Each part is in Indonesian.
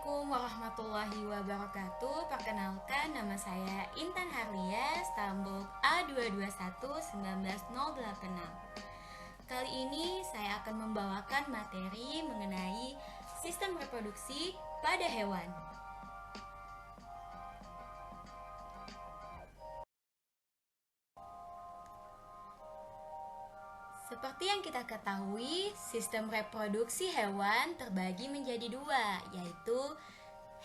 Assalamualaikum warahmatullahi wabarakatuh. Perkenalkan, nama saya Intan Harlia, Stambuk A221-19086. Kali ini saya akan membawakan materi mengenai sistem reproduksi pada hewan. Seperti yang kita ketahui, sistem reproduksi hewan terbagi menjadi dua, yaitu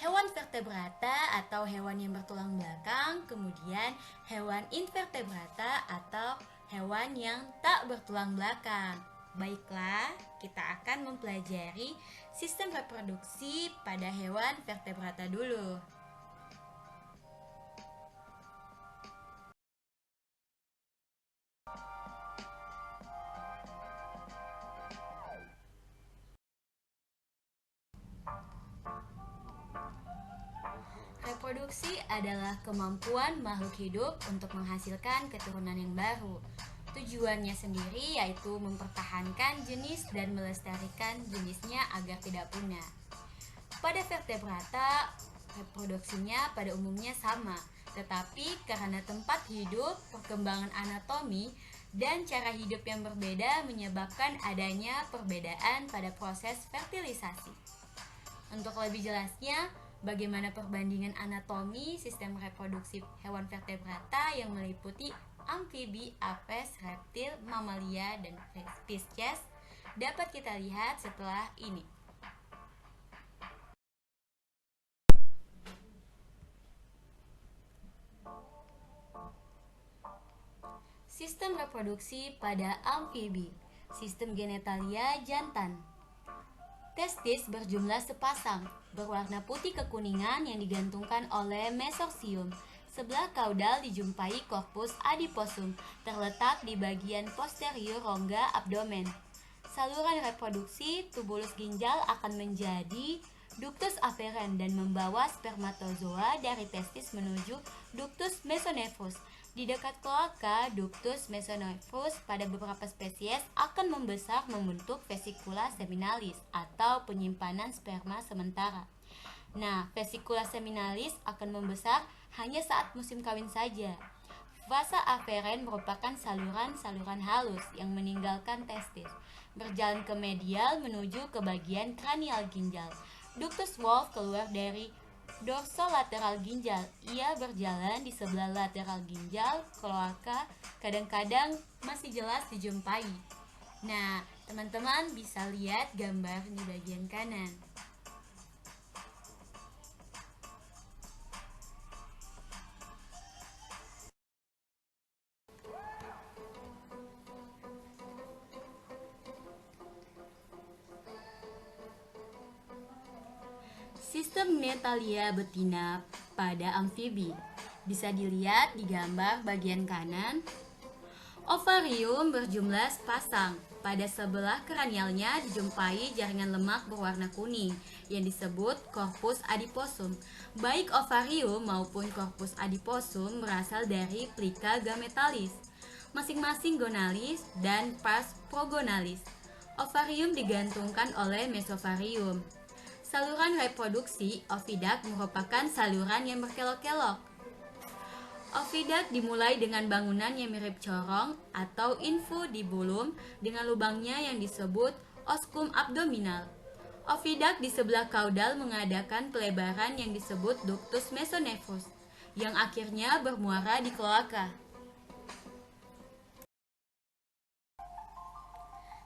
hewan vertebrata atau hewan yang bertulang belakang, kemudian hewan invertebrata atau hewan yang tak bertulang belakang. Baiklah, kita akan mempelajari sistem reproduksi pada hewan vertebrata dulu. Reproduksi adalah kemampuan makhluk hidup untuk menghasilkan keturunan yang baru. Tujuannya sendiri yaitu mempertahankan jenis dan melestarikan jenisnya agar tidak punah. Pada vertebrata, reproduksinya pada umumnya sama, tetapi karena tempat hidup, perkembangan anatomi, dan cara hidup yang berbeda menyebabkan adanya perbedaan pada proses fertilisasi. Untuk lebih jelasnya, bagaimana perbandingan anatomi sistem reproduksi hewan vertebrata yang meliputi amfibi, apes, reptil, mamalia, dan spesies dapat kita lihat setelah ini. Sistem reproduksi pada amfibi. Sistem genitalia jantan. Testis berjumlah sepasang, berwarna putih kekuningan yang digantungkan oleh mesorsium. Sebelah kaudal dijumpai korpus adiposum, terletak di bagian posterior rongga abdomen. Saluran reproduksi tubulus ginjal akan menjadi ductus afferens dan membawa spermatozoa dari testis menuju ductus mesonephros. Di dekat kloaka, ductus mesonephros pada beberapa spesies akan membesar membentuk vesicula seminalis atau penyimpanan sperma sementara. Nah, vesicula seminalis akan membesar hanya saat musim kawin saja. Vasa afferens merupakan saluran-saluran halus yang meninggalkan testis, berjalan ke medial menuju ke bagian kranial ginjal. Ductus wolff keluar dari dorsolateral ginjal. Ia berjalan di sebelah lateral ginjal, kloaka kadang-kadang masih jelas dijumpai. Nah, teman-teman bisa lihat gambar di bagian kanan. Sistem genitalia betina pada amfibi bisa dilihat di gambar bagian kanan. Ovarium berjumlah sepasang. Pada sebelah kranialnya dijumpai jaringan lemak berwarna kuning yang disebut korpus adiposum. Baik ovarium maupun korpus adiposum berasal dari plica gametalis, masing-masing gonalis dan pars progonalis. Ovarium digantungkan oleh mesovarium. Saluran reproduksi ovidak merupakan saluran yang berkelok-kelok. Ovidak dimulai dengan bangunan yang mirip corong atau infundibulum dengan lubangnya yang disebut oscum abdominal. Ovidak di sebelah kaudal mengadakan pelebaran yang disebut ductus mesonephros, yang akhirnya bermuara di kloaka.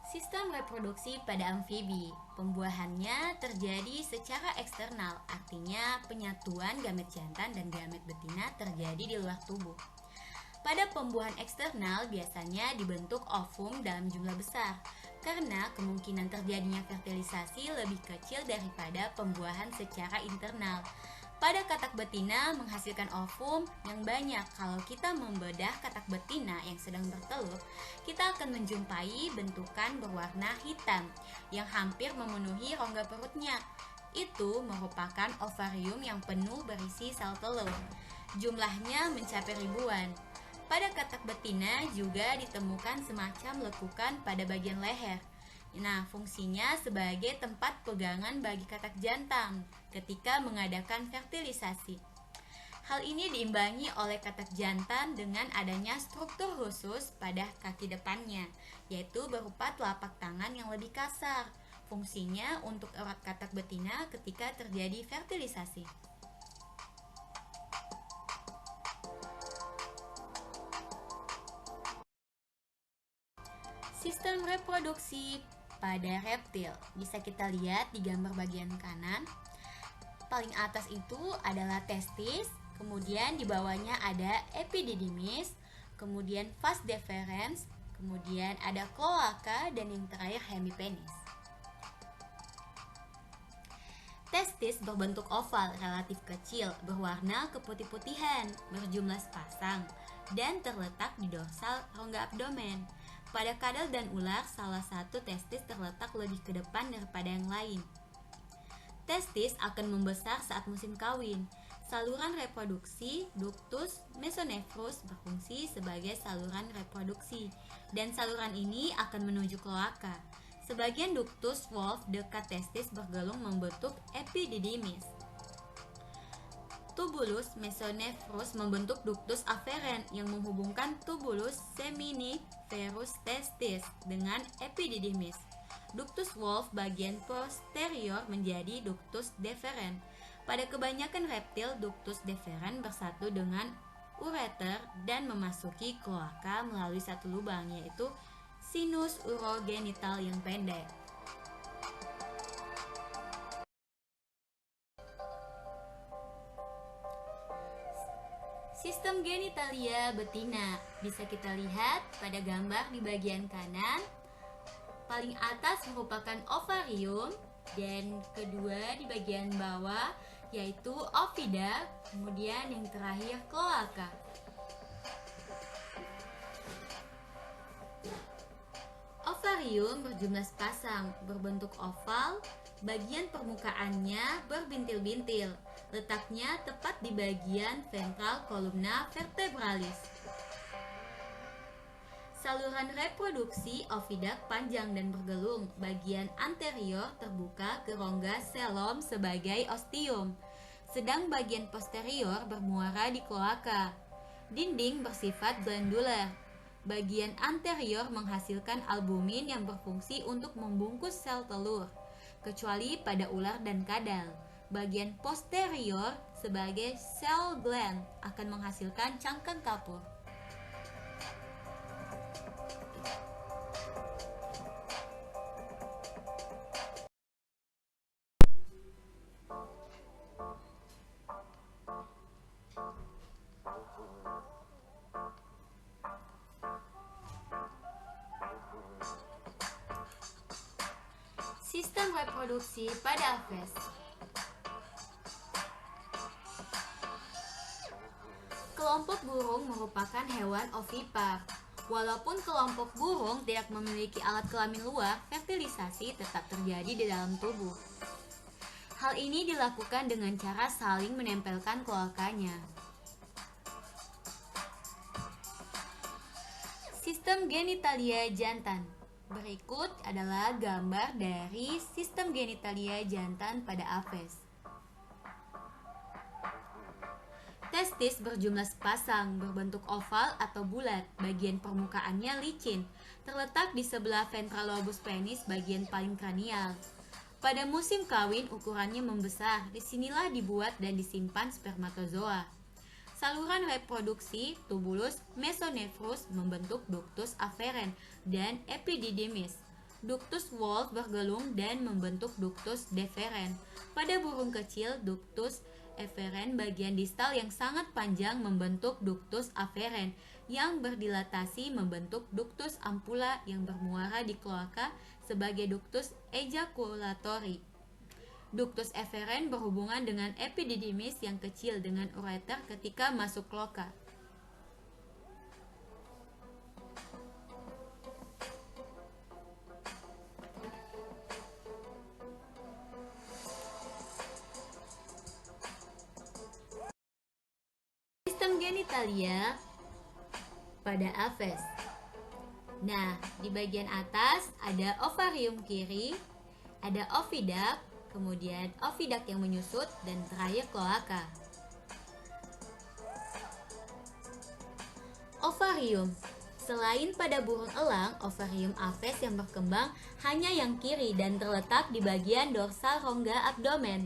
Sistem reproduksi pada amfibi. Pembuahannya terjadi secara eksternal, artinya penyatuan gamet jantan dan gamet betina terjadi di luar tubuh. Pada pembuahan eksternal biasanya dibentuk ovum dalam jumlah besar, karena kemungkinan terjadinya fertilisasi lebih kecil daripada pembuahan secara internal. Pada katak betina menghasilkan ovum yang banyak. Kalau kita membedah katak betina yang sedang bertelur, kita akan menjumpai bentukan berwarna hitam yang hampir memenuhi rongga perutnya. Itu merupakan ovarium yang penuh berisi sel telur. Jumlahnya mencapai ribuan. Pada katak betina juga ditemukan semacam lekukan pada bagian leher. Nah, fungsinya sebagai tempat pegangan bagi katak jantan ketika mengadakan fertilisasi. Hal ini diimbangi oleh katak jantan dengan adanya struktur khusus pada kaki depannya, yaitu berupa telapak tangan yang lebih kasar. Fungsinya untuk erat katak betina ketika terjadi fertilisasi. Sistem reproduksi pada reptil bisa kita lihat di gambar bagian kanan. Paling atas itu adalah testis, kemudian di bawahnya ada epididymis, kemudian vas deferens, kemudian ada cloaca, dan yang terakhir hemipenis. Testis berbentuk oval relatif kecil, berwarna keputih-putihan, berjumlah sepasang, dan terletak di dorsal rongga abdomen. Pada kadal dan ular, salah satu testis terletak lebih ke depan daripada yang lain. Testis akan membesar saat musim kawin. Saluran reproduksi ductus mesonephros berfungsi sebagai saluran reproduksi, dan saluran ini akan menuju kloaka. Sebagian ductus Wolff dekat testis bergelung membentuk epididymis. Tubulus mesonephros membentuk ductus afferens yang menghubungkan tubulus seminiferus testis dengan epididymis. Ductus Wolff bagian posterior menjadi ductus deferens. Pada kebanyakan reptil, ductus deferens bersatu dengan ureter dan memasuki kloaka melalui satu lubang, yaitu sinus urogenital yang pendek. Sistem genitalia betina bisa kita lihat pada gambar di bagian kanan. Paling atas merupakan ovarium, dan kedua di bagian bawah yaitu ovida, kemudian yang terakhir kloaka. Ovarium berjumlah sepasang, berbentuk oval, bagian permukaannya berbintil-bintil. Letaknya tepat di bagian ventral kolumna vertebralis. Saluran reproduksi ovidak panjang dan bergelung. Bagian anterior terbuka ke rongga selom sebagai ostium, sedang bagian posterior bermuara di kloaka. Dinding bersifat glandular. Bagian anterior menghasilkan albumin yang berfungsi untuk membungkus sel telur, kecuali pada ular dan kadal. Bagian posterior sebagai sel gland akan menghasilkan cangkang kapur. Sistem reproduksi pada aves. Kelompok burung merupakan hewan ovipar. Walaupun kelompok burung tidak memiliki alat kelamin luar, fertilisasi tetap terjadi di dalam tubuh. Hal ini dilakukan dengan cara saling menempelkan kloakanya. Sistem genitalia jantan. Berikut adalah gambar dari sistem genitalia jantan pada aves. Testis berjumlah sepasang, berbentuk oval atau bulat, bagian permukaannya licin, terletak di sebelah ventral lobus penis bagian paling kranial. Pada musim kawin ukurannya membesar, disinilah dibuat dan disimpan spermatozoa. Saluran reproduksi tubulus mesonephros membentuk ductus afferens dan epididymis. Ductus Wolff bergelung dan membentuk ductus deferens. Pada burung kecil, ductus efferens bagian distal yang sangat panjang membentuk ductus afferens, yang berdilatasi membentuk ductus ampulla yang bermuara di kloaka sebagai ductus ejaculatori. Ductus efferens berhubungan dengan epididymis yang kecil dengan ureter ketika masuk kloaka. Sistem genitalia pada aves. Nah, di bagian atas ada ovarium kiri, ada oviduct, kemudian oviduct yang menyusut, dan terakhir kloaka. Ovarium. Selain pada burung elang, ovarium aves yang berkembang hanya yang kiri dan terletak di bagian dorsal rongga abdomen.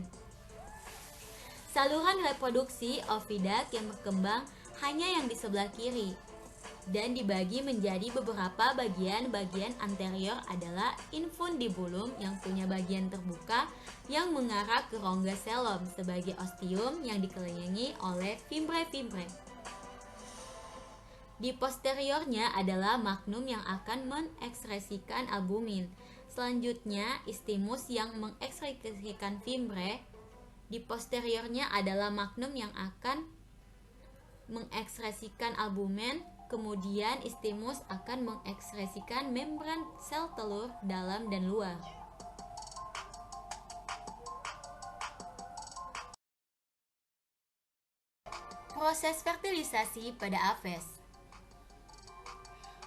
Saluran reproduksi oviduct yang berkembang hanya yang di sebelah kiri dan dibagi menjadi beberapa bagian anterior adalah infundibulum yang punya bagian terbuka yang mengarah ke rongga selom sebagai ostium yang dikelilingi oleh fimbre-fimbre. Di posteriornya adalah magnum yang akan mengekskresikan albumin. Selanjutnya, istimus yang mengekskresikan fimbre. Di posteriornya adalah magnum yang akan mengekskresikan albumen. Kemudian istimus akan mengekskresikan membran sel telur dalam dan luar. Proses fertilisasi pada aves.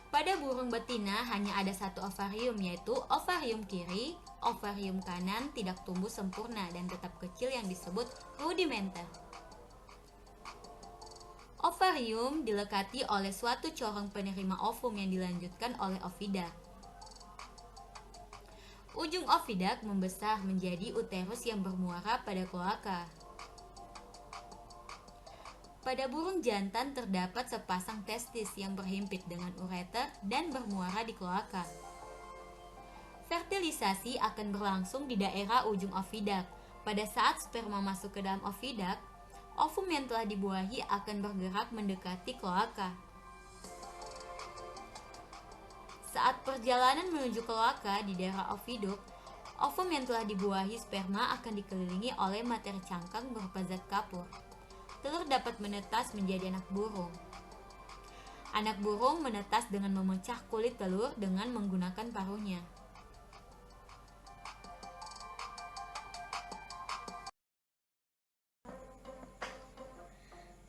Pada burung betina hanya ada satu ovarium, yaitu ovarium kiri. Ovarium kanan tidak tumbuh sempurna dan tetap kecil yang disebut rudimenter. Ovarium dilekati oleh suatu corong penerima ovum yang dilanjutkan oleh oviduct. Ujung oviduct membesar menjadi uterus yang bermuara pada kloaka. Pada burung jantan terdapat sepasang testis yang berhimpit dengan ureter dan bermuara di kloaka. Fertilisasi akan berlangsung di daerah ujung oviduct. Pada saat sperma masuk ke dalam oviduct, ovum yang telah dibuahi akan bergerak mendekati kloaka. Saat perjalanan menuju kloaka di daerah oviduct, ovum yang telah dibuahi sperma akan dikelilingi oleh materi cangkang berupa zat kapur. Telur dapat menetas menjadi anak burung. Anak burung menetas dengan memecah kulit telur dengan menggunakan paruhnya.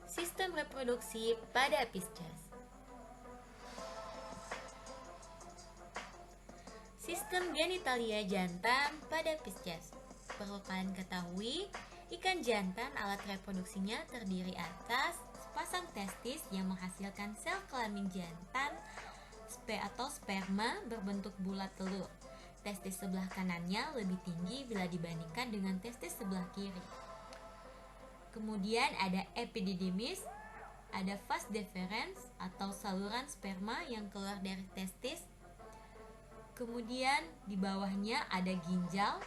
Sistem reproduksi pada Pisces. Sistem genitalia jantan pada Pisces. Perlu kalian ketahui, ikan jantan alat reproduksinya terdiri atas sepasang testis yang menghasilkan sel kelamin jantan atau sperma berbentuk bulat telur. Testis sebelah kanannya lebih tinggi bila dibandingkan dengan testis sebelah kiri. Kemudian ada epididymis, ada vas deferens atau saluran sperma yang keluar dari testis. Kemudian di bawahnya ada ginjal,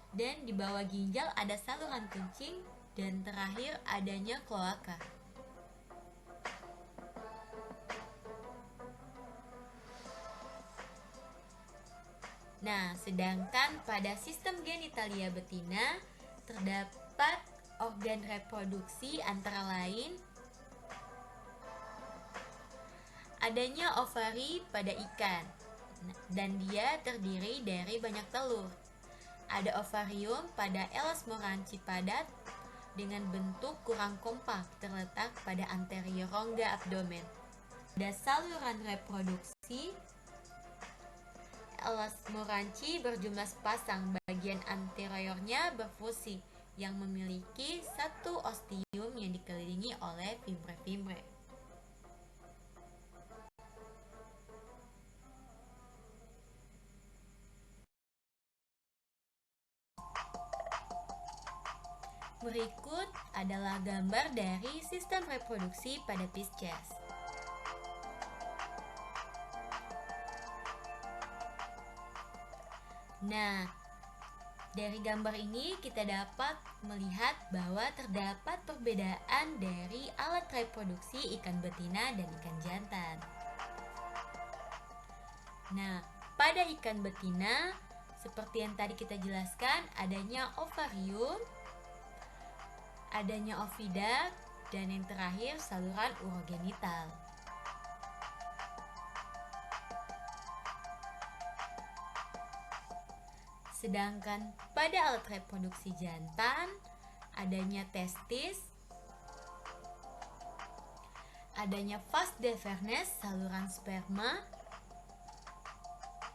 dan di bawah ginjal ada saluran kencing, dan terakhir adanya kloaka. Nah, sedangkan pada sistem genitalia betina terdapat organ reproduksi antara lain adanya ovari pada ikan, dan dia terdiri dari banyak telur. Ada ovarium pada Elasmoranchi padat dengan bentuk kurang kompak terletak pada anterior rongga abdomen. Ada saluran reproduksi Elasmoranchi berjumlah sepasang, bagian anteriornya berfusi yang memiliki satu ostium yang dikelilingi oleh fimbre-fimbre. Berikut adalah gambar dari sistem reproduksi pada Pisces. Nah, dari gambar ini kita dapat melihat bahwa terdapat perbedaan dari alat reproduksi ikan betina dan ikan jantan. Nah, pada ikan betina, seperti yang tadi kita jelaskan, adanya ovarium, adanya oviduct, dan yang terakhir saluran urogenital. Sedangkan pada alat reproduksi jantan, adanya testis, adanya vas deferens saluran sperma,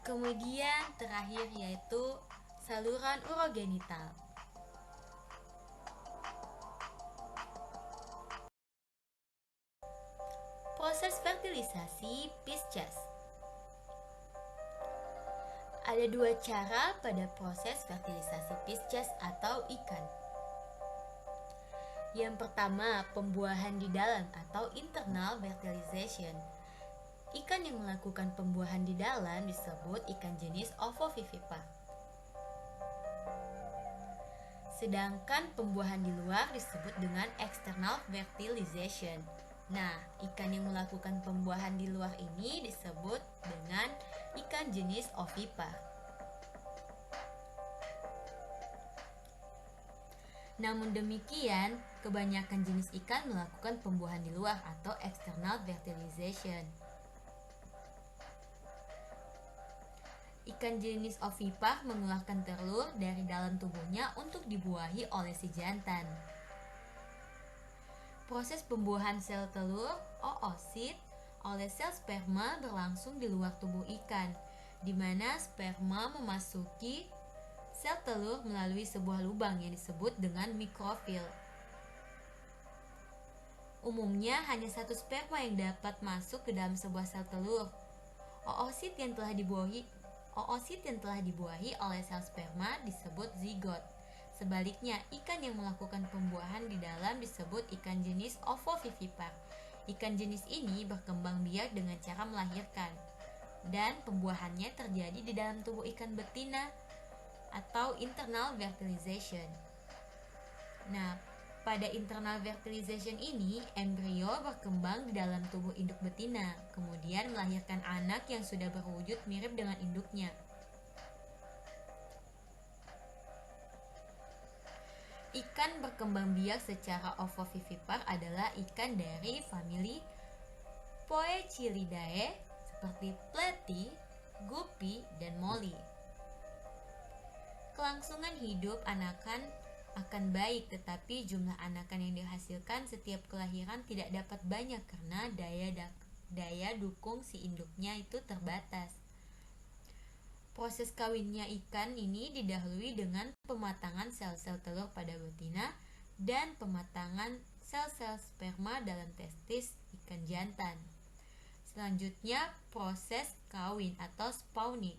Kemudian terakhir yaitu saluran urogenital. Proses fertilisasi Pisces. Ada dua cara pada proses fertilisasi Pisces atau ikan. Yang pertama, pembuahan di dalam atau internal fertilization. Ikan yang melakukan pembuahan di dalam disebut ikan jenis Ovovivipar. Sedangkan pembuahan di luar disebut dengan external fertilization. Nah, ikan yang melakukan pembuahan di luar ini disebut dengan ikan jenis ovipar. Namun demikian, kebanyakan jenis ikan melakukan pembuahan di luar atau external fertilization. Ikan jenis ovipar mengeluarkan telur dari dalam tubuhnya untuk dibuahi oleh si jantan. Proses pembuahan sel telur, oosit, oleh sel sperma berlangsung di luar tubuh ikan, di mana sperma memasuki sel telur melalui sebuah lubang yang disebut dengan mikrofil. Umumnya hanya satu sperma yang dapat masuk ke dalam sebuah sel telur. Oosit yang telah dibuahi oleh sel sperma disebut zigot. Sebaliknya, ikan yang melakukan pembuahan di dalam disebut ikan jenis Ovovivipar. Ikan jenis ini berkembang biak dengan cara melahirkan, dan pembuahannya terjadi di dalam tubuh ikan betina atau internal fertilization. Nah, pada internal fertilization ini, embrio berkembang di dalam tubuh induk betina, kemudian melahirkan anak yang sudah berwujud mirip dengan induknya. Ikan berkembang biak secara ovovivipar adalah ikan dari famili Poecilidae seperti pleti, guppy, dan molly. Kelangsungan hidup anakan akan baik, tetapi jumlah anakan yang dihasilkan setiap kelahiran tidak dapat banyak karena daya dukung si induknya itu terbatas. Proses kawinnya ikan ini didahului dengan pematangan sel-sel telur pada betina dan pematangan sel-sel sperma dalam testis ikan jantan. Selanjutnya, proses kawin atau spawning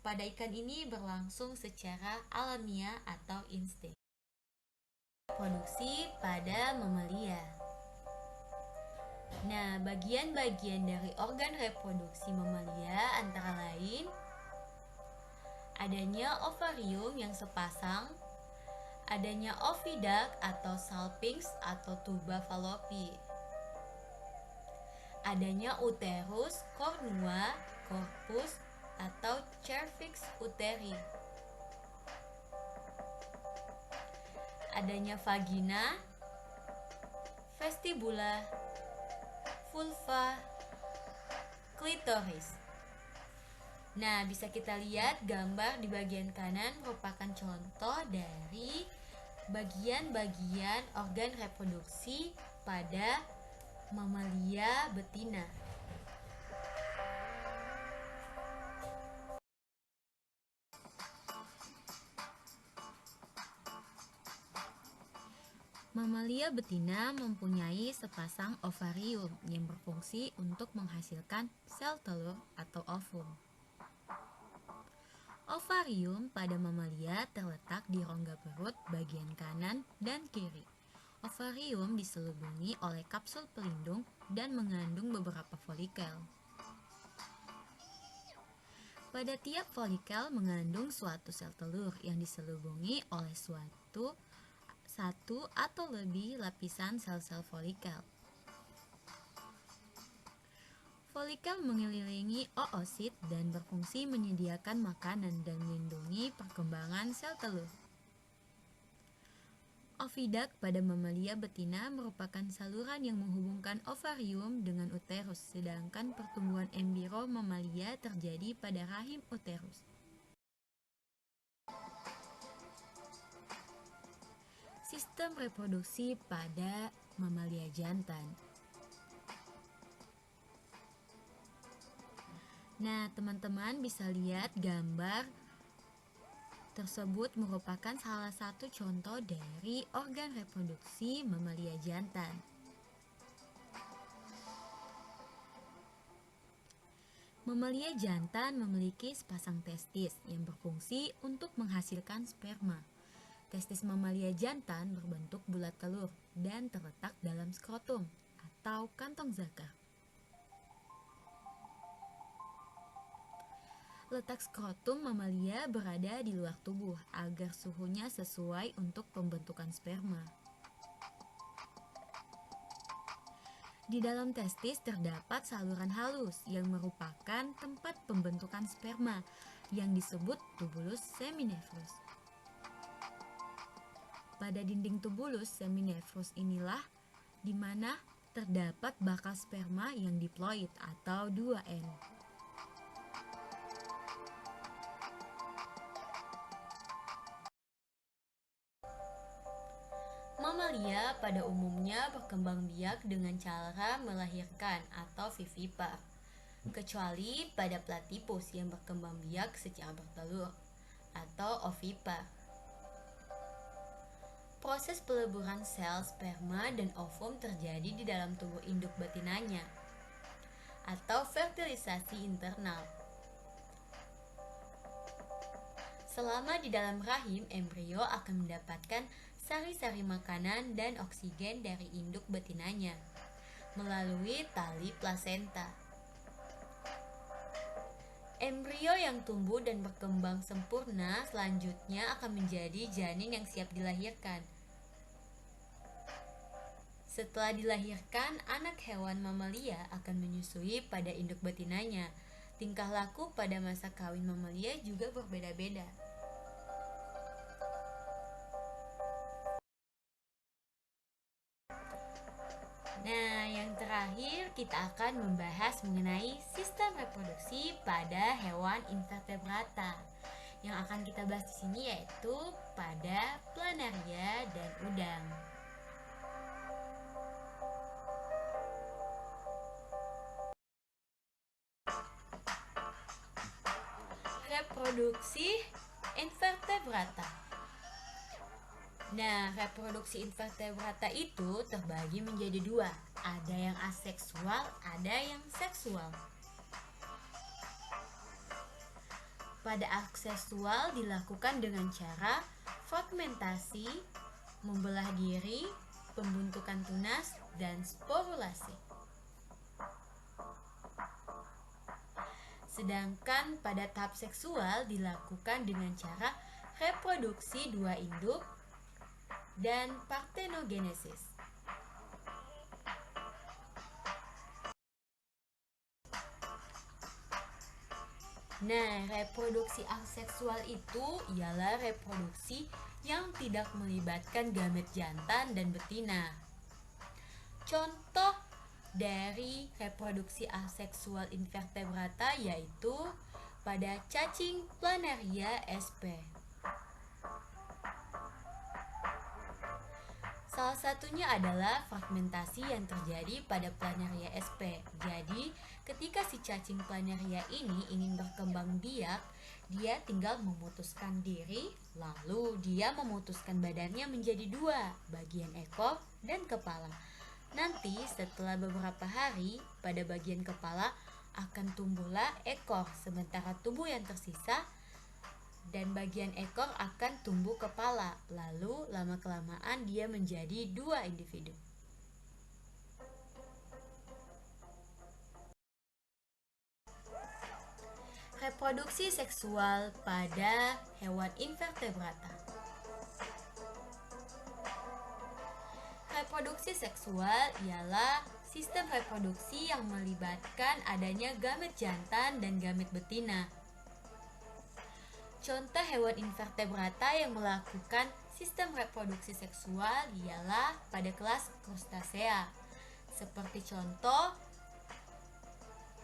pada ikan ini berlangsung secara alamiah atau insting. Reproduksi pada mamalia. Nah, bagian-bagian dari organ reproduksi mamalia antara lain adanya ovarium yang sepasang, adanya oviduct atau salpinx atau tuba fallopi, adanya uterus, cornua, corpus atau cervix uteri, adanya vagina, vestibula, vulva, klitoris. Nah, bisa kita lihat gambar di bagian kanan merupakan contoh dari bagian-bagian organ reproduksi pada mamalia betina. Mamalia betina mempunyai sepasang ovarium yang berfungsi untuk menghasilkan sel telur atau ovum. Ovarium pada mamalia terletak di rongga perut bagian kanan dan kiri. Ovarium diselubungi oleh kapsul pelindung dan mengandung beberapa folikel. Pada tiap folikel mengandung suatu sel telur yang diselubungi oleh satu atau lebih lapisan sel-sel folikel. Folikel mengelilingi oosit dan berfungsi menyediakan makanan dan melindungi perkembangan sel telur. Oviduct pada mamalia betina merupakan saluran yang menghubungkan ovarium dengan uterus, sedangkan pertumbuhan embrio mamalia terjadi pada rahim uterus. Sistem reproduksi pada mamalia jantan. Nah, teman-teman bisa lihat gambar tersebut merupakan salah satu contoh dari organ reproduksi mamalia jantan. Mamalia jantan memiliki sepasang testis yang berfungsi untuk menghasilkan sperma. Testis mamalia jantan berbentuk bulat telur dan terletak dalam skrotum atau kantong zakar. Letak skrotum mamalia berada di luar tubuh agar suhunya sesuai untuk pembentukan sperma. Di dalam testis terdapat saluran halus yang merupakan tempat pembentukan sperma yang disebut tubulus seminefrus. Pada dinding tubulus seminefrus inilah di mana terdapat bakal sperma yang diploid atau 2N. Mamalia pada umumnya berkembang biak dengan cara melahirkan atau vivipar, kecuali pada platypus yang berkembang biak secara bertelur atau ovipar. Proses peleburan sel sperma dan ovum terjadi di dalam tubuh induk betinanya atau fertilisasi internal. Selama di dalam rahim, embrio akan mendapatkan sari-sari makanan dan oksigen dari induk betinanya melalui tali plasenta. Embrio yang tumbuh dan berkembang sempurna selanjutnya akan menjadi janin yang siap dilahirkan. Setelah dilahirkan, anak hewan mamalia akan menyusui pada induk betinanya. Tingkah laku pada masa kawin mamalia juga berbeda-beda. Nah, yang terakhir kita akan membahas mengenai sistem reproduksi pada hewan invertebrata. Yang akan kita bahas di sini yaitu pada planaria dan udang. Reproduksi invertebrata. Nah, reproduksi invertebrata itu terbagi menjadi dua. Ada yang aseksual, ada yang seksual. Pada aseksual dilakukan dengan cara fragmentasi, membelah diri, pembentukan tunas, dan sporulasi. Sedangkan pada tahap seksual dilakukan dengan cara reproduksi dua induk dan partenogenesis. Nah, reproduksi aseksual itu ialah reproduksi yang tidak melibatkan gamet jantan dan betina. Contoh dari reproduksi aseksual invertebrata yaitu pada cacing planaria sp. Salah satunya adalah fragmentasi yang terjadi pada planaria sp. Jadi, ketika si cacing planaria ini ingin berkembang biak, dia tinggal memutuskan diri, lalu dia memutuskan badannya menjadi dua, bagian ekor dan kepala. Nanti setelah beberapa hari, pada bagian kepala akan tumbuhlah ekor, sementara tubuh yang tersisa dan bagian ekor akan tumbuh kepala. Lalu lama-kelamaan dia menjadi dua individu. Reproduksi seksual pada hewan invertebrata. Reproduksi seksual ialah sistem reproduksi yang melibatkan adanya gamet jantan dan gamet betina. Contoh hewan invertebrata yang melakukan sistem reproduksi seksual ialah pada kelas krustasea. Seperti contoh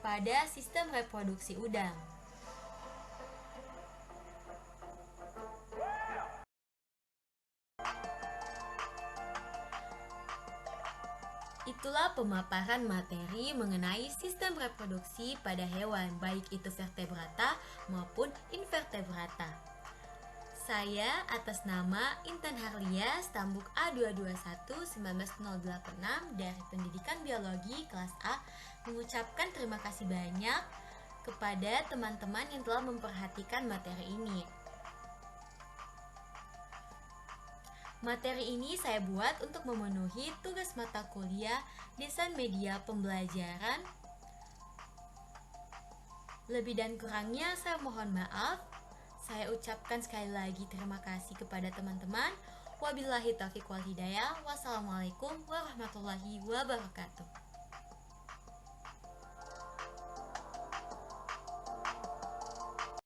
pada sistem reproduksi udang. Itulah pemaparan materi mengenai sistem reproduksi pada hewan, baik itu vertebrata maupun invertebrata. Saya atas nama Intan Harlia, Stambuk A221-19086 dari Pendidikan Biologi kelas A mengucapkan terima kasih banyak kepada teman-teman yang telah memperhatikan materi ini. Materi ini saya buat untuk memenuhi tugas mata kuliah Desain Media Pembelajaran. Lebih dan kurangnya saya mohon maaf. Saya ucapkan sekali lagi terima kasih kepada teman-teman. Wabillahi taufiq wal hidayah. Wassalamualaikum warahmatullahi wabarakatuh.